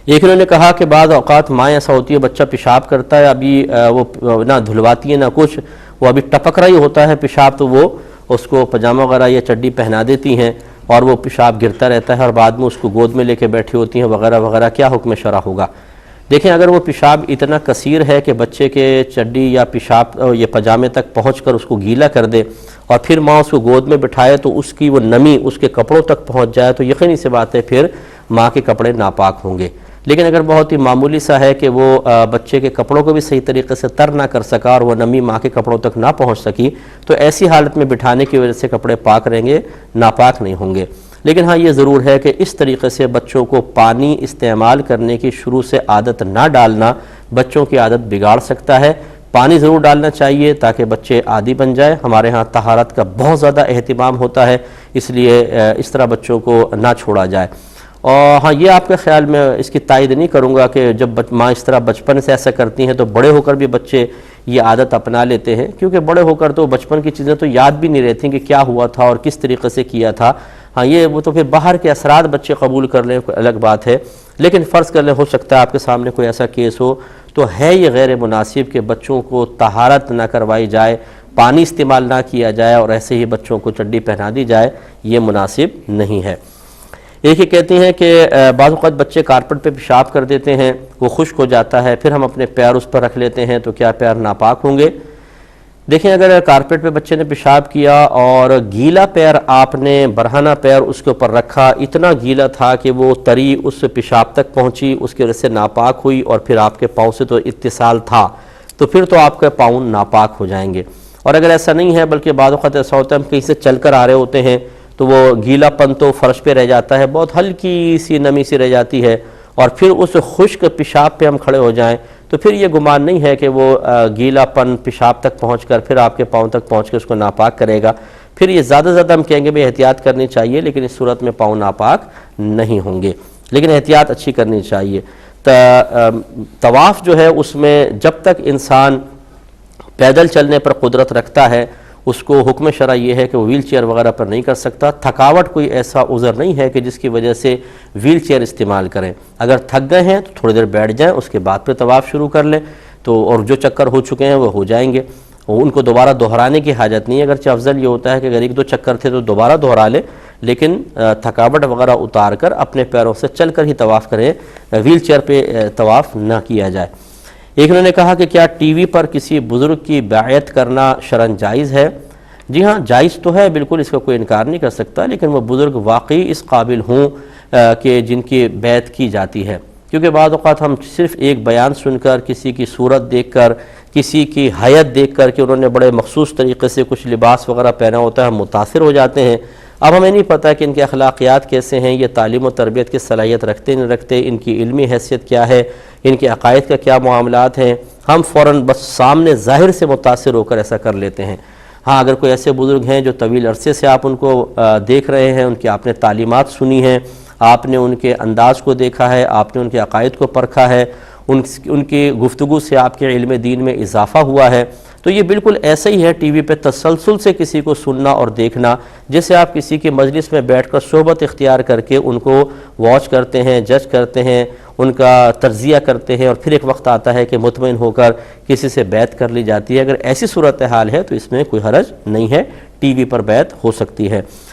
ایک انہوں نے کہا کہ بعض اوقات مائیں ایسا ہوتی ہے بچہ پیشاب کرتا ہے، ابھی وہ نہ دھلواتی ہے نہ کچھ، وہ ابھی ٹپک رہا ہی ہوتا ہے پیشاب، تو وہ اس کو پاجامہ وغیرہ یا چڈی پہنا دیتی ہیں اور وہ پیشاب گرتا رہتا ہے اور بعد میں اس کو گود میں لے کے بیٹھی ہوتی ہیں وغیرہ وغیرہ. کیا حکم شرع ہوگا؟ دیکھیں، اگر وہ پیشاب اتنا کثیر ہے کہ بچے کے چڈی یا پیشاب یہ پاجامے تک پہنچ کر اس کو گیلا کر دے اور پھر ماں اس کو گود میں بٹھائے تو اس کی وہ نمی اس کے کپڑوں تک پہنچ جائے تو یقینی سی بات ہے پھر ماں کے کپڑے ناپاک ہوں گے. لیکن اگر بہت ہی معمولی سا ہے کہ وہ بچے کے کپڑوں کو بھی صحیح طریقے سے تر نہ کر سکا اور وہ نمی ماں کے کپڑوں تک نہ پہنچ سکی، تو ایسی حالت میں بٹھانے کی وجہ سے کپڑے پاک رہیں گے، ناپاک نہیں ہوں گے. لیکن ہاں یہ ضرور ہے کہ اس طریقے سے بچوں کو پانی استعمال کرنے کی شروع سے عادت نہ ڈالنا بچوں کی عادت بگاڑ سکتا ہے. پانی ضرور ڈالنا چاہیے تاکہ بچے عادی بن جائے. ہمارے ہاں طہارت کا بہت زیادہ اہتمام ہوتا ہے، اس لیے اس طرح بچوں کو نہ چھوڑا جائے. اور ہاں یہ آپ کے خیال میں اس کی تائید نہیں کروں گا کہ جب ماں اس طرح بچپن سے ایسا کرتی ہیں تو بڑے ہو کر بھی بچے یہ عادت اپنا لیتے ہیں، کیونکہ بڑے ہو کر تو بچپن کی چیزیں تو یاد بھی نہیں رہتی کہ کیا ہوا تھا اور کس طریقے سے کیا تھا. ہاں یہ وہ تو پھر باہر کے اثرات بچے قبول کر لیں کوئی الگ بات ہے، لیکن فرض کر لیں ہو سکتا ہے آپ کے سامنے کوئی ایسا کیس ہو، تو ہے یہ غیر مناسب کہ بچوں کو طہارت نہ کروائی جائے، پانی استعمال نہ کیا جائے اور ایسے ہی بچوں کو چڈی پہنا دی جائے، یہ مناسب نہیں ہے. ایک ہی کہتی ہیں کہ بعض اوقات بچے کارپٹ پہ پیشاب کر دیتے ہیں، وہ خشک ہو جاتا ہے، پھر ہم اپنے پیر اس پر رکھ لیتے ہیں، تو کیا پیر ناپاک ہوں گے؟ دیکھیں، اگر کارپٹ پہ بچے نے پیشاب کیا اور گیلا پیر آپ نے برہنہ پیر اس کے اوپر رکھا، اتنا گیلا تھا کہ وہ تری اس پیشاب تک پہنچی، اس کی وجہ سے ناپاک ہوئی اور پھر آپ کے پاؤں سے تو اتصال تھا، تو پھر تو آپ کے پاؤں ناپاک ہو جائیں گے. اور اگر ایسا نہیں ہے بلکہ بعض اوقات ایسا ہوتا ہے ہم کہیں سے چل کر آ رہے ہوتے ہیں تو وہ گیلا پن تو فرش پہ رہ جاتا ہے، بہت ہلکی سی نمی سی رہ جاتی ہے، اور پھر اس خشک پیشاب پہ ہم کھڑے ہو جائیں تو پھر یہ گمان نہیں ہے کہ وہ گیلا پن پیشاب تک پہنچ کر پھر آپ کے پاؤں تک پہنچ کے اس کو ناپاک کرے گا. پھر یہ زیادہ زیادہ ہم کہیں گے بھی احتیاط کرنی چاہیے، لیکن اس صورت میں پاؤں ناپاک نہیں ہوں گے، لیکن احتیاط اچھی کرنی چاہیے. طواف جو ہے اس میں جب تک انسان پیدل چلنے پر قدرت رکھتا ہے اس کو حکم شرع یہ ہے کہ وہ ویل چیئر وغیرہ پر نہیں کر سکتا. تھکاوٹ کوئی ایسا عذر نہیں ہے کہ جس کی وجہ سے ویل چیئر استعمال کریں. اگر تھک گئے ہیں تو تھوڑی دیر بیٹھ جائیں، اس کے بعد پھر طواف شروع کر لیں، تو اور جو چکر ہو چکے ہیں وہ ہو جائیں گے، ان کو دوبارہ دہرانے کی حاجت نہیں ہے. اگرچہ افضل یہ ہوتا ہے کہ اگر ایک دو چکر تھے تو دوبارہ دہرا لیں، لیکن تھکاوٹ وغیرہ اتار کر اپنے پیروں سے چل کر ہی طواف کریں، ویل چیئر پہ طواف نہ کیا جائے. ایک انہوں نے کہا کہ کیا ٹی وی پر کسی بزرگ کی بیعت کرنا شرعاً جائز ہے؟ جی ہاں، جائز تو ہے، بالکل اس کا کوئی انکار نہیں کر سکتا، لیکن وہ بزرگ واقعی اس قابل ہوں کہ جن کی بیعت کی جاتی ہے. کیونکہ بعض اوقات ہم صرف ایک بیان سن کر، کسی کی صورت دیکھ کر، کسی کی حیت دیکھ کر کہ انہوں نے بڑے مخصوص طریقے سے کچھ لباس وغیرہ پہنا ہوتا ہے، ہم متاثر ہو جاتے ہیں. اب ہمیں نہیں پتہ کہ ان کے اخلاقیات کیسے ہیں، یہ تعلیم و تربیت کی صلاحیت رکھتے نہیں رکھتے، ان کی علمی حیثیت کیا ہے، ان کے عقائد کا کیا معاملات ہیں، ہم فوراً بس سامنے ظاہر سے متاثر ہو کر ایسا کر لیتے ہیں. ہاں، اگر کوئی ایسے بزرگ ہیں جو طویل عرصے سے آپ ان کو دیکھ رہے ہیں، ان کی آپ نے تعلیمات سنی ہیں، آپ نے ان کے انداز کو دیکھا ہے، آپ نے ان کے عقائد کو پرکھا ہے، ان کی گفتگو سے آپ کے علم دین میں اضافہ ہوا ہے، تو یہ بالکل ایسا ہی ہے ٹی وی پہ تسلسل سے کسی کو سننا اور دیکھنا، جیسے آپ کسی کی مجلس میں بیٹھ کر صحبت اختیار کر کے ان کو واچ کرتے ہیں، جج کرتے ہیں، ان کا تجزیہ کرتے ہیں، اور پھر ایک وقت آتا ہے کہ مطمئن ہو کر کسی سے بیعت کر لی جاتی ہے. اگر ایسی صورتحال ہے تو اس میں کوئی حرج نہیں ہے، ٹی وی پر بیعت ہو سکتی ہے.